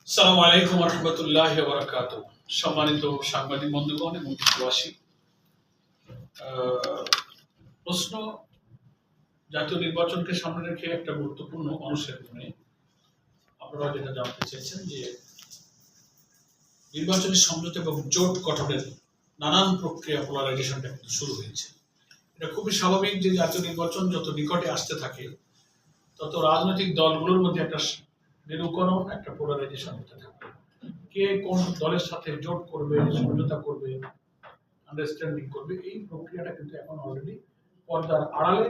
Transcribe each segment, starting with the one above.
আসসালামু আলাইকুম ওয়া রাহমাতুল্লাহি ওয়া বারাকাতুহু। সম্মানিত সাংবাদিক বন্ধুগণ এবং দেশবাসী, প্রশ্ন জাতীয় নির্বাচনকে সামনে রেখে একটা গুরুত্বপূর্ণ অনুশীলনে আপনারা যেটা জানতে চেয়েছেন যে নির্বাচনী সমঝোতা এবং জোট গঠনের নানান প্রক্রিয়া পোলারাইজেশনটা কিন্তু শুরু হয়েছে। এটা খুবই স্বাভাবিক যে জাতীয় নির্বাচন যত নিকটে আসতে থাকে তত রাজনৈতিক দলগুলোর মধ্যে একটা নিরূপকরণ, একটা পোলারাইজেশন হতে থাকে। কে কোন দলের সাথে জোট করবে, সমঝোতা করবে, আন্ডারস্ট্যান্ডিং করবে, এই প্রক্রিয়াটা কিন্তু এখন অলরেডি পর্দার আড়ালে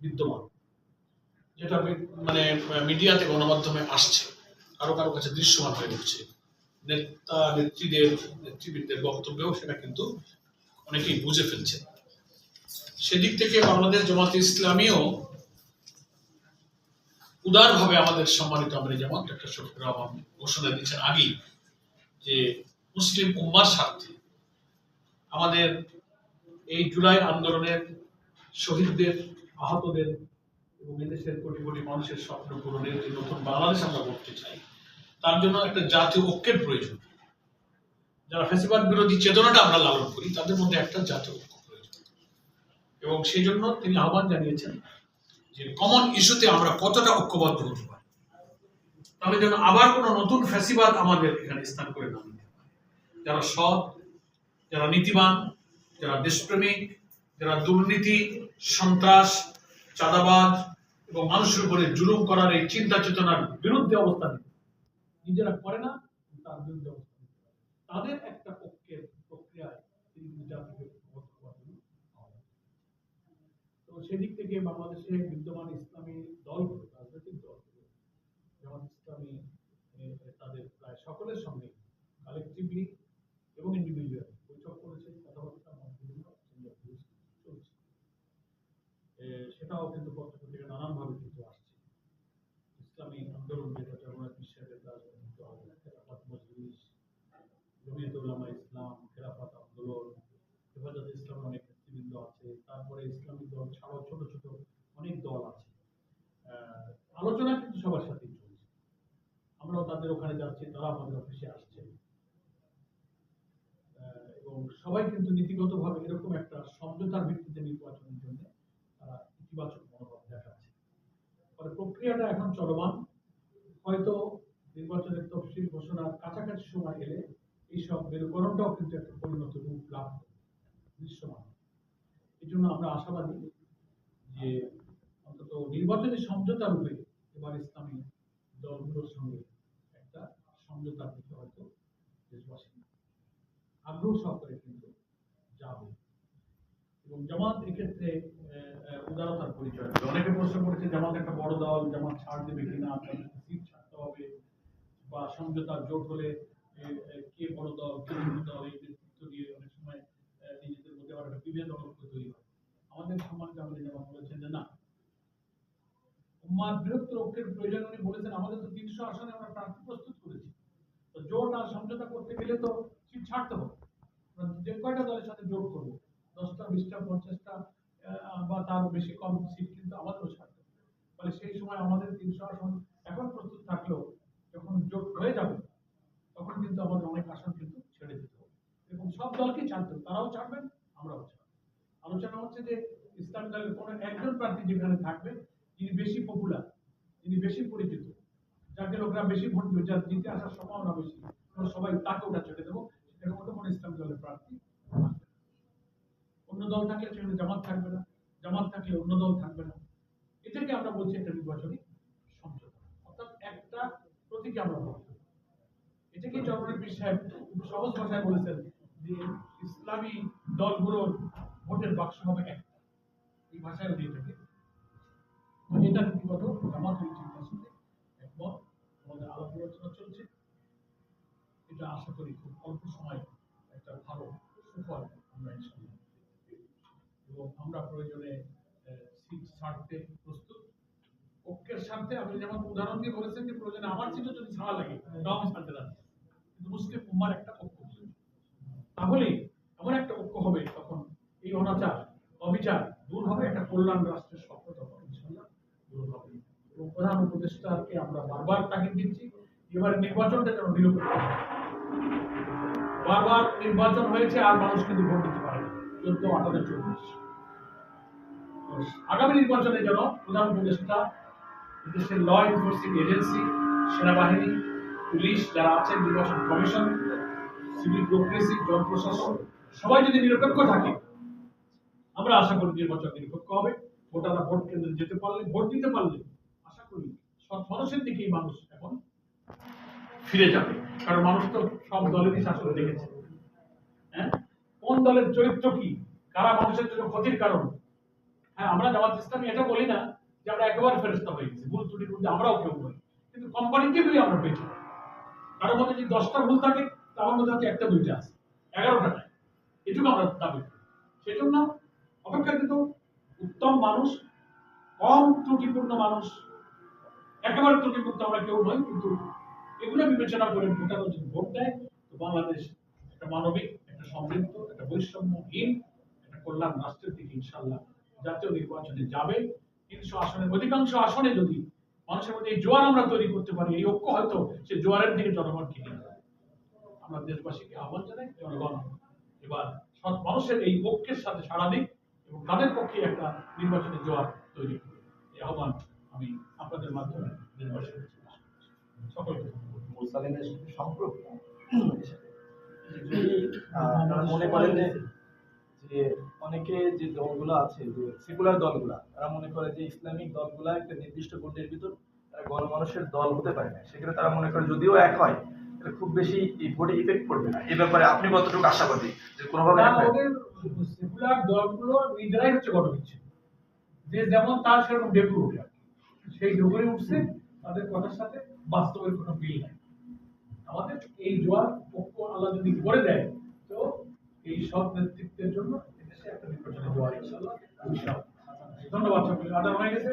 বিদ্যমান, যেটা মানে মিডিয়াতে গণমাধ্যমে আসছে, কারো কারো কাছে দৃশ্যমান হয়ে উঠছে। নেতা নেতৃবৃন্দের বক্তব্যেও সেটা কিন্তু অনেকেই বুঝে ফেলছে। সেদিক থেকে বাংলাদেশ জামাতে ইসলামীও উদারভাবে আমাদের সম্মানিত আমির জামাত ডক্টর শফিকুর রহমান ঘোষণা দিচ্ছেন আগেই যে মুসলিম উম্মার স্বার্থে আমাদের এই জুলাই আন্দোলনের শহীদদের, আহতদের এবং এদেশের কোটি কোটি মানুষের স্বপ্ন পূরণের যে নতুন বাংলাদেশ আমরা করতে চাই, তার জন্য একটা জাতীয় ঐক্যের প্রয়োজন। যারা ফ্যাসিবাদ বিরোধী চেতনাটা আমরা লালন করি, তাদের মধ্যে একটা জাতীয় ঐক্য প্রয়োজন। এবং সেই জন্য তিনি আহ্বান জানিয়েছেন যে কমন ইস্যুতে আমরা কতটা ঐক্যবদ্ধ হতে পারি, তাহলে যেন আবার কোনো নতুন ফ্যাসিবাদ আমাদের এখানে স্থান করে না নিতে পারে। যারা সৎ, যারা নীতিবান, যারা দেশপ্রেমিক, যারা দুর্নীতি, সন্ত্রাস, চাঁদাবাজ এবং মানুষের উপরে জুলুম করার এই চিন্তা চেতনার বিরুদ্ধে অবস্থান নিতে, নিজেরা করে না, তার বিরুদ্ধে অবস্থান নিতে, তাদের একটা ঐক্যের প্রক্রিয়ায় তিনি জাতিকে ঐক্যবদ্ধ করার জন্য আহ্বান। তো সেদিক থেকে বাংলাদেশে বিদ্যমান ইসলামী দলগুলো, রাজনৈতিক দলগুলো, যেমন ইসলামী তাদের প্রায় সকলের সঙ্গে কালেকটিভলি এবং ইন্ডিভিজুয়ালি বৈঠক করেছে, কথাবার্তা বিভিন্ন চলছে। সেটাও কিন্তু পত্রপত্রিকা নানানভাবে কিন্তু আসছে। ইসলামী আন্দোলন, যেটা জগন্নাথ বিশ্বাসের রাজনৈতিক দল, খেলাফত মজলিস, জমিয়ত উলামা ইসলাম, খেলাফত আন্দোলন, হেফাজতে ইসলামের অনেক নেতৃবৃন্দ আছে, তারপরে ইসলামী দল ছাড়াও ছোট ছোট অনেক দল আছে। আলোচনা কিন্তু সবার সাথেই চলছে। আমরাও তাদের ওখানে যাচ্ছি, তারা আমাদের অফিসে আসছে, এবং সবাই কিন্তু নীতিগতভাবে এরকম একটা সমঝোতার ভিত্তিতে নির্বাচনের জন্য তারা ইতিবাচক মনোভাব দেখাচ্ছে। ফলে প্রক্রিয়াটা এখন চলমান। হয়তো নির্বাচনের তফসিল ঘোষণার কাছাকাছি সময় এলে এইসব মেরুকরণটাও কিন্তু একটা পরিণত রূপ লাভ দৃশ্যমান। এই জন্য আমরা আশাবাদী যে অন্তত নির্বাচনী সমঝোতা রূপে এবার ইসলামী দলগুলোর সঙ্গে একটা সমঝোতার দিকে হয়তো দেশবাসী আগ্রহ সহকারে কিন্তু যাবে। এবং জামাত এক্ষেত্রে উদারতার পরিচয়। অনেকে প্রশ্ন করেছে জামাত একটা বড় দল, জামাত ছাড় দেবে কিনা, সিট ছাড়তে হবে, বা সমঝোতা জোট হলে কে বড় দল, কে ছোট দল, এই নেতৃত্ব দিয়ে অনেক সময় নিজেদের মধ্যে আবার একটা বিভেদ তৈরি হয়। আমাদের সম্মানিত আমির জামাত বলেছেন যে না, উম্মার বৃহত্তর ঐক্যের প্রয়োজন। উনি বলেছেন আমাদের তো 300 আসনে আমরা প্রার্থী প্রস্তুত করেছি, তো জোট আর সমঝোতা করতে গেলে তো সিট ছাড়তে হবে। যে কয়টা দলের সাথে জোট করবো, 10টা, 20টা, 50টা বা তার বেশি কম সিট কিন্তু আমাদেরও ছাড়তে হবে। ফলে সেই সময় আমাদের 300 আসন এখন প্রস্তুত থাকলেও যখন জোট হয়ে যাবে তখন কিন্তু আমাদের অনেক আসন কিন্তু ছেড়ে দিতে হবে, এবং সব দলকেই ছাড়তে হবে। তারাও ছাড়বেন, আমরাও ছাড়ব। আলোচনা হচ্ছে যে ইসলাম দলের কোনো একজন প্রার্থী যেখানে থাকবে, যিনি বেশি পপুলার, যিনি বেশি পরিচিত, যাকে লোকরা বেশি ভোট দেবে, যার জিতে আসার সম্ভাবনা বেশি, সবাই তাকে ওটা ছেড়ে দেবো। সেখানে অন্য কোনো ইসলাম দলের প্রার্থী, অন্য দল থাকলে সেখানে জামাত থাকবে না, জামাত থাকলে অন্য দল থাকবে না। এটাকে আমরা বলছি একটা নির্বাচনী সমঝোতা, অর্থাৎ একটা প্রতীকে আমরা বলছি। এটাকে জগন্নাথ পীর সাহেব খুব সহজ ভাষায় বলেছেন যে ইসলামী দলগুলোর ভোটের বাক্স হবে একটা, এই ভাষায় উনি এটাকে, এটা নীতিগত জামাত এই চিন্তার সাথে একমত। আমাদের আলাপ আলোচনা চলছে, এটা আশা করি খুব অল্প সময় একটা ভালো সুফল আমরা ইনশাআল্লাহ, এবং আমরা প্রয়োজনে সিট ছাড়তে প্রস্তুত, ঐক্যের স্বার্থে। আপনি যেমন উদাহরণ দিয়ে বলেছেন যে প্রয়োজনে আমার সিটও যদি ছাড়া লাগে তাও আমি ছাড়তে রাজি, কিন্তু মুসলিম উম্মার একটা ঐক্য, তাহলে এমন একটা ঐক্য হবে, তখন এই অনাচার, অবিচার দূর হবে, একটা কল্যাণ রাষ্ট্রের স্বপ্ন তখন ইনশাআল্লাহ দূর হবে। এবং প্রধান উপদেষ্টাকে আমরা বারবার তাগিদ দিচ্ছি, এবার নির্বাচনটা যেন নিরপেক্ষ হয়। বারবার নির্বাচন হয়েছে আর মানুষ কিন্তু ভোট দিতে পারে 14, 18, 24। আগামী নির্বাচনে যেন প্রধান উপদেষ্টা, দেশের ল এনফোর্সিং এজেন্সি, সেনাবাহিনী, পুলিশ যারা আছেন, নির্বাচন কমিশন, সিভিল ব্যুরোক্রেসি, জনপ্রশাসন সবাই যদি নিরপেক্ষ থাকে, আমরা আশা করি নির্বাচন নিরপেক্ষ হবে। ভোটাররা ভোট কেন্দ্রে যেতে পারলে, ভোট দিতে পারলে আশা করি সব মানুষের দিকেই মানুষ এখন ফিরে যাবে। কারণ মানুষ তো সব দলেরই শাসন দেখেছে। হ্যাঁ, কোন দলের চরিত্র কি, কারা মানুষের জন্য ক্ষতির কারণ। হ্যাঁ, আমরা জামাত ইসলামী এটা বলি না যে আমরা একেবারে ফেরস্তা হয়ে গেছি, ভুল ত্রুটির মধ্যে আমরাও কেউ বলি, কিন্তু কম্পারেটিভলি আমরা বেঁচে। কারোর মধ্যে যদি 10টা ভুল থাকে, তার মধ্যে হয়তো 1টা 2টা আছে, 11টা নাই, এটুকু আমরা দাবি করি। সেজন্য অপেক্ষাকৃত উত্তম মানুষ, কম ত্রুটিপূর্ণ মানুষ, একেবারে ত্রুটিমুক্ত আমরা কেউ নই, কিন্তু এগুলো বিবেচনা করে ভোটাররা যদি ভোট দেয়, তো বাংলাদেশ একটা মানবিক, একটা সমৃদ্ধ, একটা বৈষম্যহীন, একটা কল্যাণ রাষ্ট্রের দিকে ইনশাআল্লাহ জাতীয় নির্বাচনে যাবে। 300 আসনের অধিকাংশ আসনে যদি মানুষের মধ্যে এই জোয়ার আমরা তৈরি করতে পারি, এই ঐক্য হয়তো সে জোয়ারের দিকে জনগণকে নিয়ে যাবে। আমরা দেশবাসীকে আহ্বান জানাই, জনগণ এবার সব মানুষের এই ঐক্যের সাথে সাড়া দিক এবং তাদের পক্ষে একটা নির্বাচনের জোয়ার তৈরি করবে। এই আহ্বান আমি আপনাদের মাধ্যমে দেশবাসীর কাছে সকলকে মুরসালিনের সম্পর্ক যদি আপনারা মনে করেন যে অনেকে যে দলগুলো আছে, যে সেকুলার দলগুলা, তারা মনে করে যে ইসলামিক দলগুলা একটা নির্দিষ্ট গোষ্ঠীর ভিতর গণমানুষের দল হতে পারে না, সেক্ষেত্রে তারা মনে করে যদিও এক হয় তাহলে খুব বেশি এই ভোটে ইফেক্ট করবে না। এই ব্যাপারে আপনি কতটুকু আশাবাদী যে কোনোভাবে সেকুলার দলগুলো নিজেরাই হচ্ছে গণবিচ্ছিন্ন, যে যেমন তার সেরকম ডেপুটি উঠে, সেই ডুবুরে উঠছে, তাদের কথার সাথে বাস্তবের কোনো মিল নাই। আমাদের এই জোয়ার পক্ষ আল্লাহ যদি করে দেয়, তো এই সব নেতৃত্বের জন্য এদেশে একটা নির্বাচনের জোয়ার ইনশাআল্লাহ। ধন্যবাদ সকলকে। আদান হয়ে গেছে।